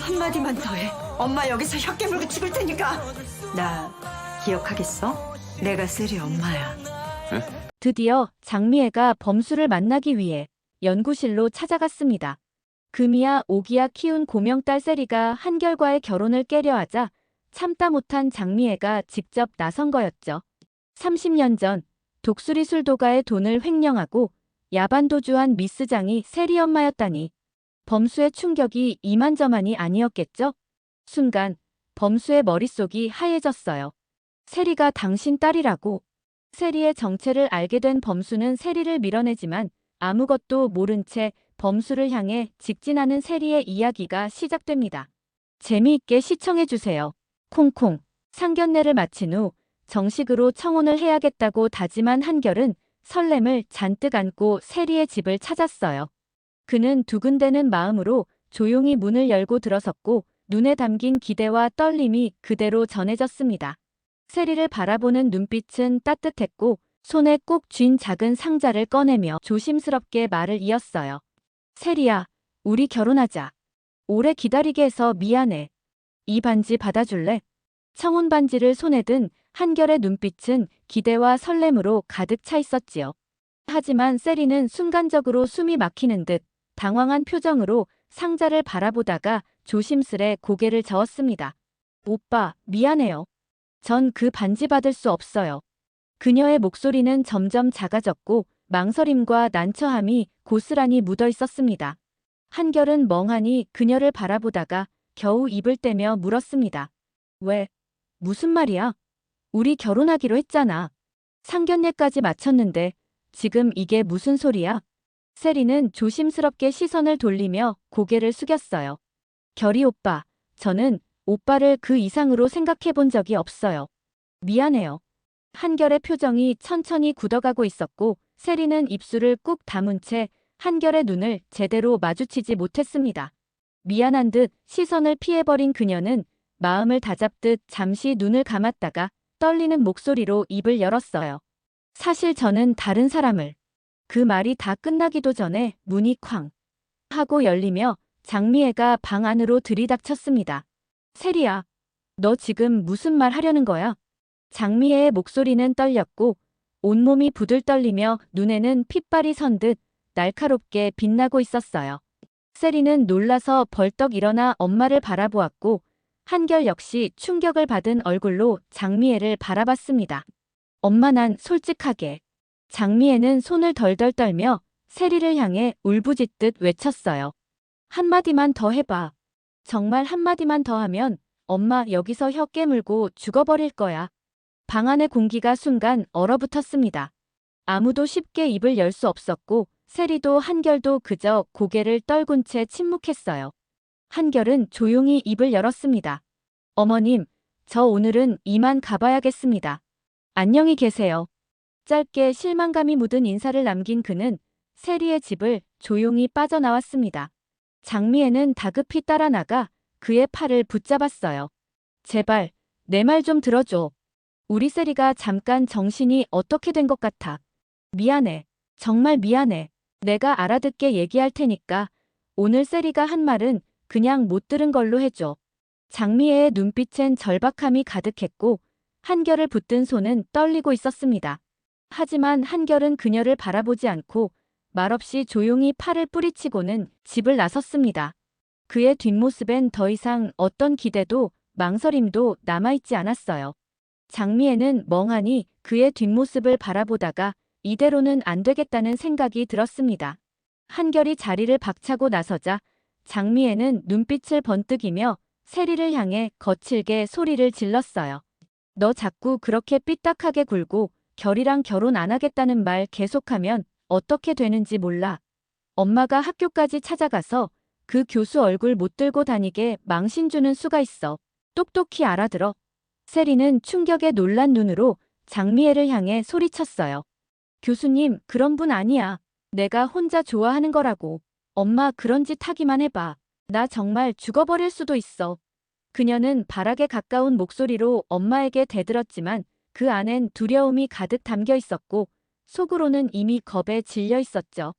한마디만 더 해. 엄마 여기서 혀 깨물고 죽을 테니까. 나 기억하겠어? 내가 셀이 엄마야. 드디어 장미애가 범수를 만나기 위해 연구실로 찾아갔습니다. 금이야 오기야 키운 고명딸 세리가 한결과의 결혼을 깨려 하자 참다 못한 장미애가 직접 나선 거였죠. 30년 전 독수리 술도가의 돈을 횡령하고 야반도주한 미스장이 세리 엄마였다니. 범수의 충격이 이만저만이 아니었겠죠? 순간 범수의 머릿속이 하얘졌어요. 세리가 당신 딸이라고. 세리의 정체를 알게 된 범수는 세리를 밀어내지만 아무것도 모른 채 범수를 향해 직진하는 세리의 이야기가 시작됩니다. 재미있게 시청해주세요. 콩콩. 상견례를 마친 후 정식으로 청혼을 해야겠다고 다짐한 한결은 설렘을 잔뜩 안고 세리의 집을 찾았어요. 그는 두근대는 마음으로 조용히 문을 열고 들어섰고 눈에 담긴 기대와 떨림이 그대로 전해졌습니다. 세리를 바라보는 눈빛은 따뜻했고 손에 꼭 쥔 작은 상자를 꺼내며 조심스럽게 말을 이었어요. 세리야, 우리 결혼하자. 오래 기다리게 해서 미안해. 이 반지 받아줄래? 청혼 반지를 손에 든 한결의 눈빛은 기대와 설렘으로 가득 차 있었지요. 하지만 세리는 순간적으로 숨이 막히는 듯 당황한 표정으로 상자를 바라보다가 조심스레 고개를 저었습니다. 오빠, 미안해요. 전 그 반지 받을 수 없어요. 그녀의 목소리는 점점 작아졌고 망설임과 난처함이 고스란히 묻어 있었습니다. 한결은 멍하니 그녀를 바라보다가 겨우 입을 떼며 물었습니다. 왜? 무슨 말이야? 우리 결혼하기로 했잖아. 상견례까지 마쳤는데 지금 이게 무슨 소리야? 세리는 조심스럽게 시선을 돌리며 고개를 숙였어요. 결이 오빠, 저는 오빠를 그 이상으로 생각해 본 적이 없어요. 미안해요. 한결의 표정이 천천히 굳어가고 있었고 세리는 입술을 꾹 다문 채 한결의 눈을 제대로 마주치지 못했습니다. 미안한 듯 시선을 피해버린 그녀는 마음을 다잡듯 잠시 눈을 감았다가 떨리는 목소리로 입을 열었어요. 사실 저는 다른 사람을. 그 말이 다 끝나기도 전에 문이 쾅 하고 열리며 장미애가 방 안으로 들이닥쳤습니다. 세리야, 너 지금 무슨 말 하려는 거야? 장미애의 목소리는 떨렸고 온몸이 부들 떨리며 눈에는 핏발이 선 듯 날카롭게 빛나고 있었어요. 세리는 놀라서 벌떡 일어나 엄마를 바라보았고 한결 역시 충격을 받은 얼굴로 장미애를 바라봤습니다. 엄마, 난 솔직하게. 장미애는 손을 덜덜 떨며 세리를 향해 울부짖듯 외쳤어요. 한마디만 더 해봐. 정말 한마디만 더 하면 엄마 여기서 혀 깨물고 죽어버릴 거야. 방 안의 공기가 순간 얼어붙었습니다. 아무도 쉽게 입을 열 수 없었고 세리도 한결도 그저 고개를 떨군 채 침묵했어요. 한결은 조용히 입을 열었습니다. 어머님, 저 오늘은 이만 가봐야겠습니다. 안녕히 계세요. 짧게 실망감이 묻은 인사를 남긴 그는 세리의 집을 조용히 빠져나왔습니다. 장미애는 다급히 따라 나가 그의 팔을 붙잡았어요. 제발, 내 말 좀 들어줘. 우리 세리가 잠깐 정신이 어떻게 된 것 같아. 미안해. 정말 미안해. 내가 알아듣게 얘기할 테니까 오늘 세리가 한 말은 그냥 못 들은 걸로 해줘. 장미애의 눈빛엔 절박함이 가득했고 한결을 붙든 손은 떨리고 있었습니다. 하지만 한결은 그녀를 바라보지 않고 말없이 조용히 팔을 뿌리치고는 집을 나섰습니다. 그의 뒷모습엔 더 이상 어떤 기대도 망설임도 남아있지 않았어요. 장미애는 멍하니 그의 뒷모습을 바라보다가 이대로는 안 되겠다는 생각이 들었습니다. 한결이 자리를 박차고 나서자 장미애는 눈빛을 번뜩이며 세리를 향해 거칠게 소리를 질렀어요. 너 자꾸 그렇게 삐딱하게 굴고 결이랑 결혼 안 하겠다는 말 계속하면 어떻게 되는지 몰라. 엄마가 학교까지 찾아가서 그 교수 얼굴 못 들고 다니게 망신 주는 수가 있어. 똑똑히 알아들어. 세리는 충격에 놀란 눈으로 장미애를 향해 소리쳤어요. 교수님, 그런 분 아니야. 내가 혼자 좋아하는 거라고. 엄마, 그런 짓 하기만 해봐. 나 정말 죽어버릴 수도 있어. 그녀는 바락에 가까운 목소리로 엄마에게 대들었지만 그 안엔 두려움이 가득 담겨 있었고 속으로는 이미 겁에 질려 있었죠.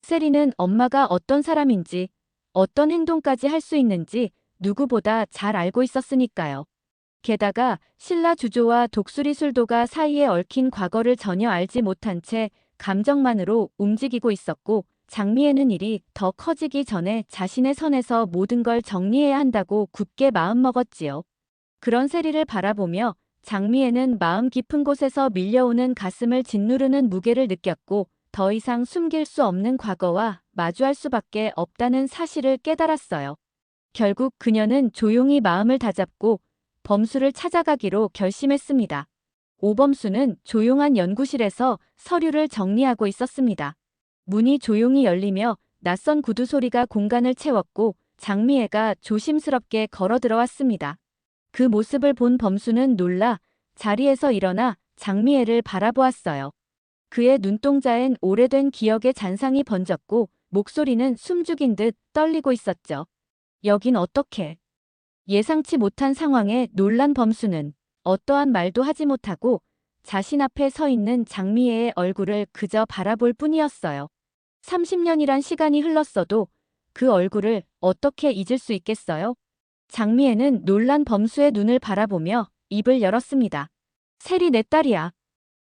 세리는 엄마가 어떤 사람인지, 어떤 행동까지 할 수 있는지 누구보다 잘 알고 있었으니까요. 게다가 신라 주조와 독수리 술도가 사이에 얽힌 과거를 전혀 알지 못한 채 감정만으로 움직이고 있었고 장미애는 일이 더 커지기 전에 자신의 선에서 모든 걸 정리해야 한다고 굳게 마음먹었지요. 그런 세리를 바라보며 장미애는 마음 깊은 곳에서 밀려오는 가슴을 짓누르는 무게를 느꼈고 더 이상 숨길 수 없는 과거와 마주할 수밖에 없다는 사실을 깨달았어요. 결국 그녀는 조용히 마음을 다잡고 범수를 찾아가기로 결심했습니다. 오범수는 조용한 연구실에서 서류를 정리하고 있었습니다. 문이 조용히 열리며 낯선 구두 소리가 공간을 채웠고 장미애가 조심스럽게 걸어 들어왔습니다. 그 모습을 본 범수는 놀라 자리에서 일어나 장미애를 바라보았어요. 그의 눈동자엔 오래된 기억의 잔상이 번졌고 목소리는 숨죽인 듯 떨리고 있었죠. 여긴 어떻게? 예상치 못한 상황에 놀란 범수는 어떠한 말도 하지 못하고 자신 앞에 서 있는 장미애의 얼굴을 그저 바라볼 뿐이었어요. 30년이란 시간이 흘렀어도 그 얼굴을 어떻게 잊을 수 있겠어요? 장미애는 놀란 범수의 눈을 바라보며 입을 열었습니다. 세리 내 딸이야.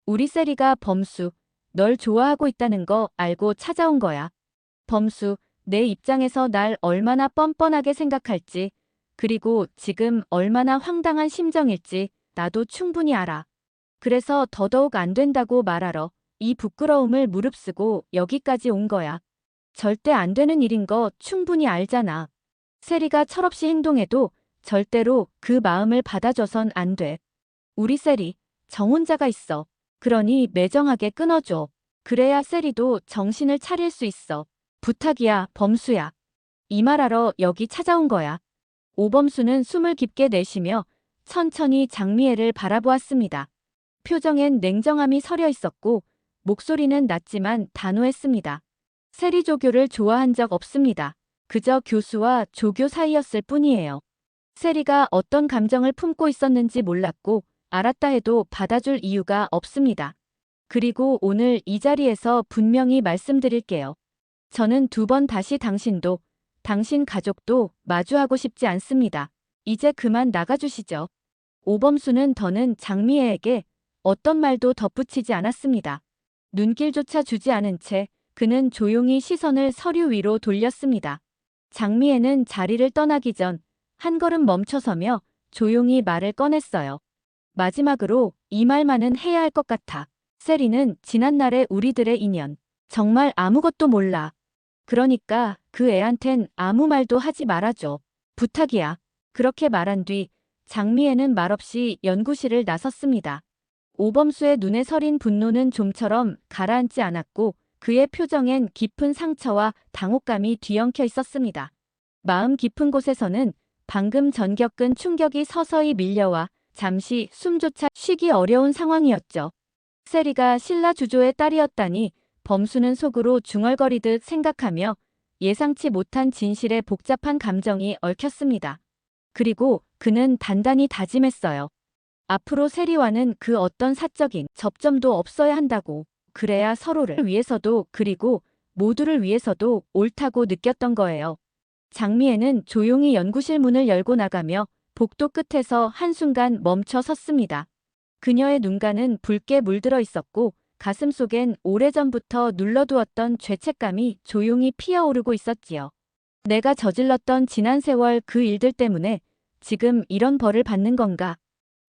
우리 세리가 범수, 널 좋아하고 있다는 거 알고 찾아온 거야. 범수, 내 입장에서 날 얼마나 뻔뻔하게 생각할지, 그리고 지금 얼마나 황당한 심정일지 나도 충분히 알아. 그래서 더더욱 안 된다고 말하러 이 부끄러움을 무릅쓰고 여기까지 온 거야. 절대 안 되는 일인 거 충분히 알잖아. 세리가 철없이 행동해도 절대로 그 마음을 받아줘선 안 돼. 우리 세리, 정혼자가 있어. 그러니 매정하게 끊어줘. 그래야 세리도 정신을 차릴 수 있어. 부탁이야, 범수야. 이 말하러 여기 찾아온 거야. 오범수는 숨을 깊게 내쉬며 천천히 장미애를 바라보았습니다. 표정엔 냉정함이 서려 있었고 목소리는 낮지만 단호했습니다. 세리조교를 좋아한 적 없습니다. 그저 교수와 조교 사이였을 뿐이에요. 세리가 어떤 감정을 품고 있었는지 몰랐고 알았다 해도 받아줄 이유가 없습니다. 그리고 오늘 이 자리에서 분명히 말씀드릴게요. 저는 2번 다시 당신도, 당신 가족도 마주하고 싶지 않습니다. 이제 그만 나가주시죠. 오범수는 더는 장미애에게 어떤 말도 덧붙이지 않았습니다. 눈길조차 주지 않은 채 그는 조용히 시선을 서류 위로 돌렸습니다. 장미애는 자리를 떠나기 전 한 걸음 멈춰서며 조용히 말을 꺼냈어요. 마지막으로 이 말만은 해야 할 것 같아. 세리는 지난날의 우리들의 인연. 정말 아무것도 몰라. 그러니까 그 애한텐 아무 말도 하지 말아줘. 부탁이야. 그렇게 말한 뒤 장미애는 말없이 연구실을 나섰습니다. 오범수의 눈에 서린 분노는 좀처럼 가라앉지 않았고 그의 표정엔 깊은 상처와 당혹감이 뒤엉켜 있었습니다. 마음 깊은 곳에서는 방금 전 겪은 충격이 서서히 밀려와 잠시 숨조차 쉬기 어려운 상황이었죠. 세리가 신라 주조의 딸이었다니 범수는 속으로 중얼거리듯 생각하며 예상치 못한 진실에 복잡한 감정이 얽혔습니다. 그리고 그는 단단히 다짐했어요. 앞으로 세리와는 그 어떤 사적인 접점도 없어야 한다고. 그래야 서로를 위해서도 그리고 모두를 위해서도 옳다고 느꼈던 거예요. 장미애는 조용히 연구실 문을 열고 나가며 복도 끝에서 한순간 멈춰 섰습니다. 그녀의 눈가는 붉게 물들어 있었고 가슴 속엔 오래전부터 눌러두었던 죄책감이 조용히 피어오르고 있었지요. 내가 저질렀던 지난 세월 그 일들 때문에 지금 이런 벌을 받는 건가?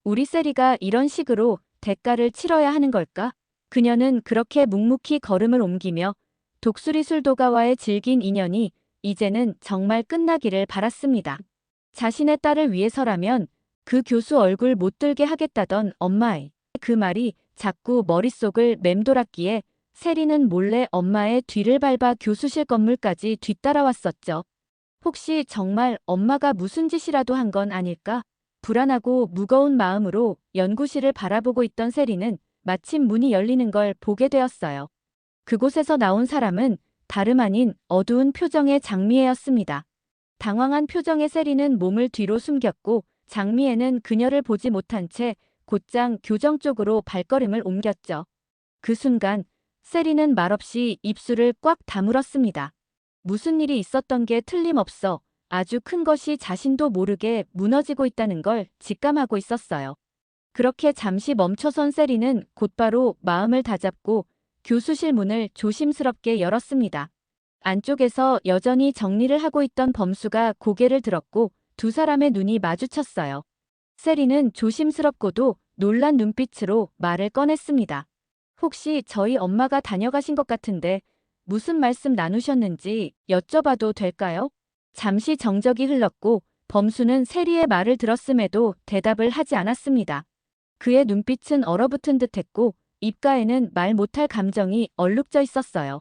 우리 세리가 이런 식으로 대가를 치러야 하는 걸까? 그녀는 그렇게 묵묵히 걸음을 옮기며 독수리 술도가와의 질긴 인연이 이제는 정말 끝나기를 바랐습니다. 자신의 딸을 위해서라면 그 교수 얼굴 못 들게 하겠다던 엄마의 그 말이 자꾸 머릿속을 맴돌았기에 세리는 몰래 엄마의 뒤를 밟아 교수실 건물까지 뒤따라왔었죠. 혹시 정말 엄마가 무슨 짓이라도 한 건 아닐까? 불안하고 무거운 마음으로 연구실을 바라보고 있던 세리는 마침 문이 열리는 걸 보게 되었어요. 그곳에서 나온 사람은 다름 아닌 어두운 표정의 장미애였습니다. 당황한 표정의 세리는 몸을 뒤로 숨겼고 장미애는 그녀를 보지 못한 채 곧장 교정 쪽으로 발걸음을 옮겼죠. 그 순간 세리는 말없이 입술을 꽉 다물었습니다. 무슨 일이 있었던 게 틀림없어 아주 큰 것이 자신도 모르게 무너지고 있다는 걸 직감하고 있었어요. 그렇게 잠시 멈춰선 세리는 곧바로 마음을 다잡고 교수실 문을 조심스럽게 열었습니다. 안쪽에서 여전히 정리를 하고 있던 범수가 고개를 들었고 두 사람의 눈이 마주쳤어요. 세리는 조심스럽고도 놀란 눈빛으로 말을 꺼냈습니다. 혹시 저희 엄마가 다녀가신 것 같은데 무슨 말씀 나누셨는지 여쭤봐도 될까요? 잠시 정적이 흘렀고 범수는 세리의 말을 들었음에도 대답을 하지 않았습니다. 그의 눈빛은 얼어붙은 듯했고 입가에는 말 못할 감정이 얼룩져 있었어요.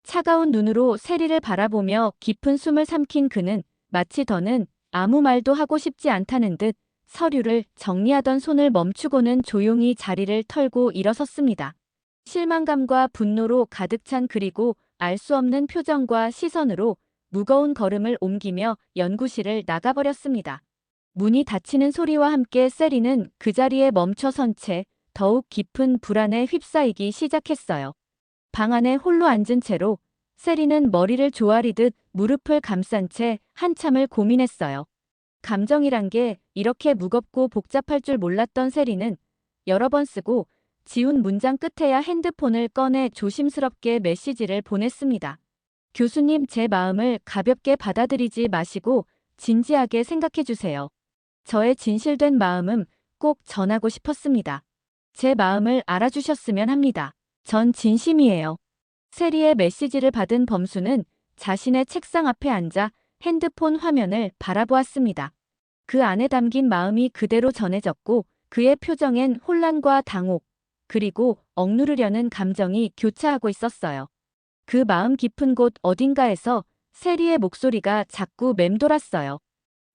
차가운 눈으로 세리를 바라보며 깊은 숨을 삼킨 그는 마치 더는 아무 말도 하고 싶지 않다는 듯 서류를 정리하던 손을 멈추고는 조용히 자리를 털고 일어섰습니다. 실망감과 분노로 가득 찬 그리고 알 수 없는 표정과 시선으로 무거운 걸음을 옮기며 연구실을 나가버렸습니다. 문이 닫히는 소리와 함께 세리는 그 자리에 멈춰선 채 더욱 깊은 불안에 휩싸이기 시작했어요. 방 안에 홀로 앉은 채로 세리는 머리를 조아리듯 무릎을 감싼 채 한참을 고민했어요. 감정이란 게 이렇게 무겁고 복잡할 줄 몰랐던 세리는 여러 번 쓰고 지운 문장 끝에야 핸드폰을 꺼내 조심스럽게 메시지를 보냈습니다. 교수님, 제 마음을 가볍게 받아들이지 마시고 진지하게 생각해 주세요. 저의 진실된 마음은 꼭 전하고 싶었습니다. 제 마음을 알아주셨으면 합니다. 전 진심이에요. 세리의 메시지를 받은 범수는 자신의 책상 앞에 앉아 핸드폰 화면을 바라보았습니다. 그 안에 담긴 마음이 그대로 전해졌고 그의 표정엔 혼란과 당혹, 그리고 억누르려는 감정이 교차하고 있었어요. 그 마음 깊은 곳 어딘가에서 세리의 목소리가 자꾸 맴돌았어요.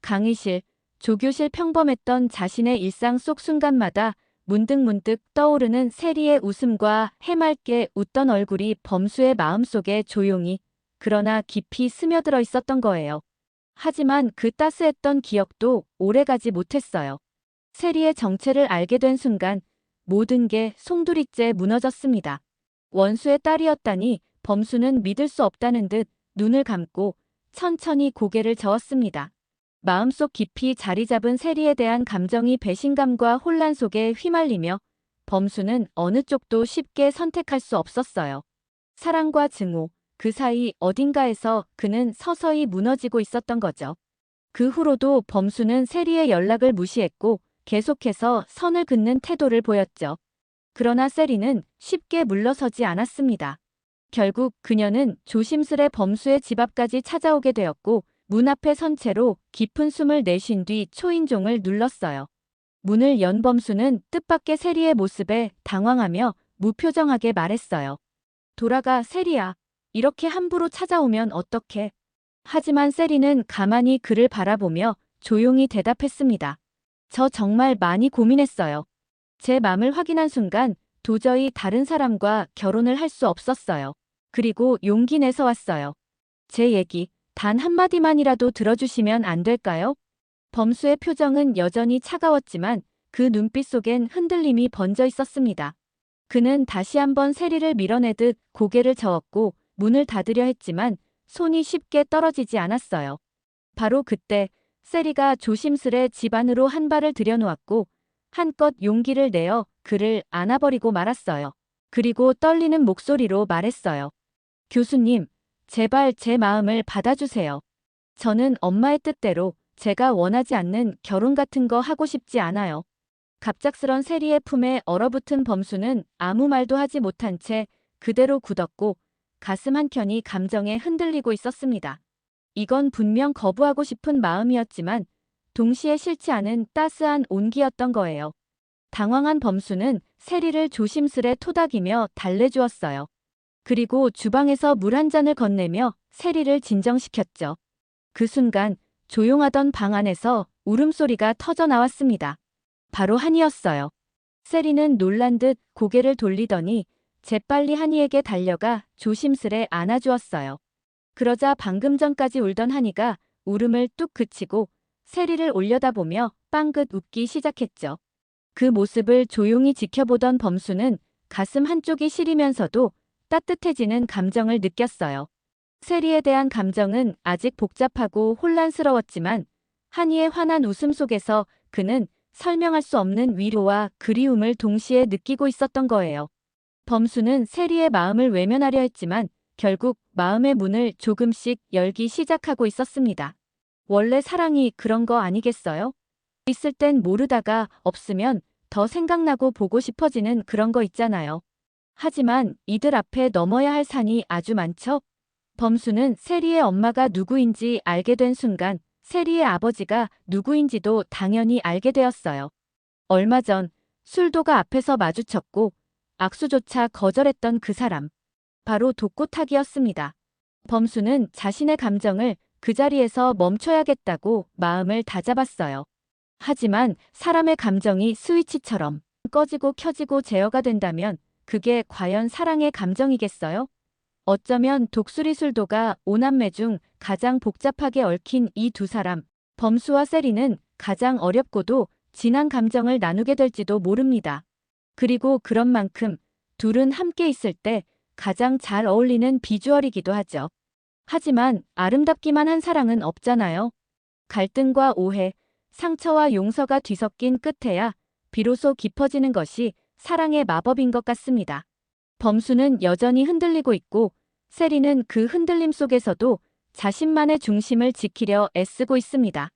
강의실, 조교실 평범했던 자신의 일상 속 순간마다 문득문득 떠오르는 세리의 웃음과 해맑게 웃던 얼굴이 범수의 마음속에 조용히 그러나 깊이 스며들어 있었던 거예요. 하지만 그 따스했던 기억도 오래가지 못했어요. 세리의 정체를 알게 된 순간 모든 게 송두리째 무너졌습니다. 원수의 딸이었다니 범수는 믿을 수 없다는 듯 눈을 감고 천천히 고개를 저었습니다. 마음속 깊이 자리 잡은 세리에 대한 감정이 배신감과 혼란 속에 휘말리며 범수는 어느 쪽도 쉽게 선택할 수 없었어요. 사랑과 증오, 그 사이 어딘가에서 그는 서서히 무너지고 있었던 거죠. 그 후로도 범수는 세리의 연락을 무시했고 계속해서 선을 긋는 태도를 보였죠. 그러나 세리는 쉽게 물러서지 않았습니다. 결국 그녀는 조심스레 범수의 집 앞까지 찾아오게 되었고 문 앞에 선 채로 깊은 숨을 내쉰 뒤 초인종을 눌렀어요. 문을 연 범수는 뜻밖의 세리의 모습에 당황하며 무표정하게 말했어요. 돌아가, 세리야. 이렇게 함부로 찾아오면 어떡해. 하지만 세리는 가만히 그를 바라보며 조용히 대답했습니다. 저 정말 많이 고민했어요. 제 맘을 확인한 순간 도저히 다른 사람과 결혼을 할 수 없었어요. 그리고 용기 내서 왔어요. 제 얘기 단 한마디만이라도 들어주시면 안 될까요? 범수의 표정은 여전히 차가웠지만 그 눈빛 속엔 흔들림이 번져 있었습니다. 그는 다시 한번 세리를 밀어내듯 고개를 저었고 문을 닫으려 했지만 손이 쉽게 떨어지지 않았어요. 바로 그때 세리가 조심스레 집 안으로 한 발을 들여놓았고 한껏 용기를 내어 그를 안아버리고 말았어요. 그리고 떨리는 목소리로 말했어요. 교수님, 제발 제 마음을 받아주세요. 저는 엄마의 뜻대로 제가 원하지 않는 결혼 같은 거 하고 싶지 않아요. 갑작스런 세리의 품에 얼어붙은 범수는 아무 말도 하지 못한 채 그대로 굳었고 가슴 한켠이 감정에 흔들리고 있었습니다. 이건 분명 거부하고 싶은 마음이었지만 동시에 싫지 않은 따스한 온기였던 거예요. 당황한 범수는 세리를 조심스레 토닥이며 달래주었어요. 그리고 주방에서 물 한 잔을 건네며 세리를 진정시켰죠. 그 순간 조용하던 방 안에서 울음소리가 터져 나왔습니다. 바로 한이었어요. 세리는 놀란 듯 고개를 돌리더니 재빨리 한이에게 달려가 조심스레 안아주었어요. 그러자 방금 전까지 울던 한이가 울음을 뚝 그치고 세리를 올려다보며 빵긋 웃기 시작했죠. 그 모습을 조용히 지켜보던 범수는 가슴 한쪽이 시리면서도 따뜻해지는 감정을 느꼈어요. 세리에 대한 감정은 아직 복잡하고 혼란스러웠지만 한이의 환한 웃음 속에서 그는 설명할 수 없는 위로와 그리움을 동시에 느끼고 있었던 거예요. 범수는 세리의 마음을 외면하려 했지만 결국 마음의 문을 조금씩 열기 시작하고 있었습니다. 원래 사랑이 그런 거 아니겠어요? 있을 땐 모르다가 없으면 더 생각나고 보고 싶어지는 그런 거 있잖아요. 하지만 이들 앞에 넘어야 할 산이 아주 많죠? 범수는 세리의 엄마가 누구인지 알게 된 순간 세리의 아버지가 누구인지도 당연히 알게 되었어요. 얼마 전 술도가 앞에서 마주쳤고 악수조차 거절했던 그 사람. 바로 독고탁이었습니다. 범수는 자신의 감정을 그 자리에서 멈춰야겠다고 마음을 다잡았어요. 하지만 사람의 감정이 스위치처럼 꺼지고 켜지고 제어가 된다면 그게 과연 사랑의 감정이겠어요? 어쩌면 독수리 술도가 오남매 중 가장 복잡하게 얽힌 이 두 사람, 범수와 세리는 가장 어렵고도 진한 감정을 나누게 될지도 모릅니다. 그리고 그런 만큼 둘은 함께 있을 때 가장 잘 어울리는 비주얼이기도 하죠. 하지만 아름답기만 한 사랑은 없잖아요. 갈등과 오해, 상처와 용서가 뒤섞인 끝에야 비로소 깊어지는 것이 사랑의 마법인 것 같습니다. 범수는 여전히 흔들리고 있고 세리는 그 흔들림 속에서도 자신만의 중심을 지키려 애쓰고 있습니다.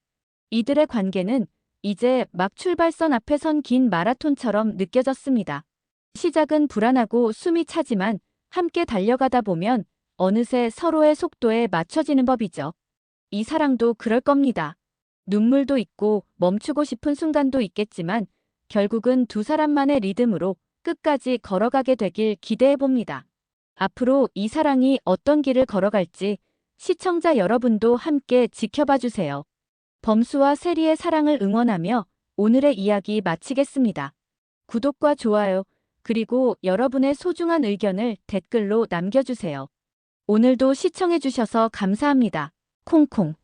이들의 관계는 이제 막 출발선 앞에 선 긴 마라톤처럼 느껴졌습니다. 시작은 불안하고 숨이 차지만 함께 달려가다 보면 어느새 서로의 속도에 맞춰지는 법이죠. 이 사랑도 그럴 겁니다. 눈물도 있고 멈추고 싶은 순간도 있겠지만 결국은 두 사람만의 리듬으로 끝까지 걸어가게 되길 기대해 봅니다. 앞으로 이 사랑이 어떤 길을 걸어갈지 시청자 여러분도 함께 지켜봐 주세요. 범수와 세리의 사랑을 응원하며 오늘의 이야기 마치겠습니다. 구독과 좋아요, 그리고 여러분의 소중한 의견을 댓글로 남겨주세요. 오늘도 시청해주셔서 감사합니다. 콩콩.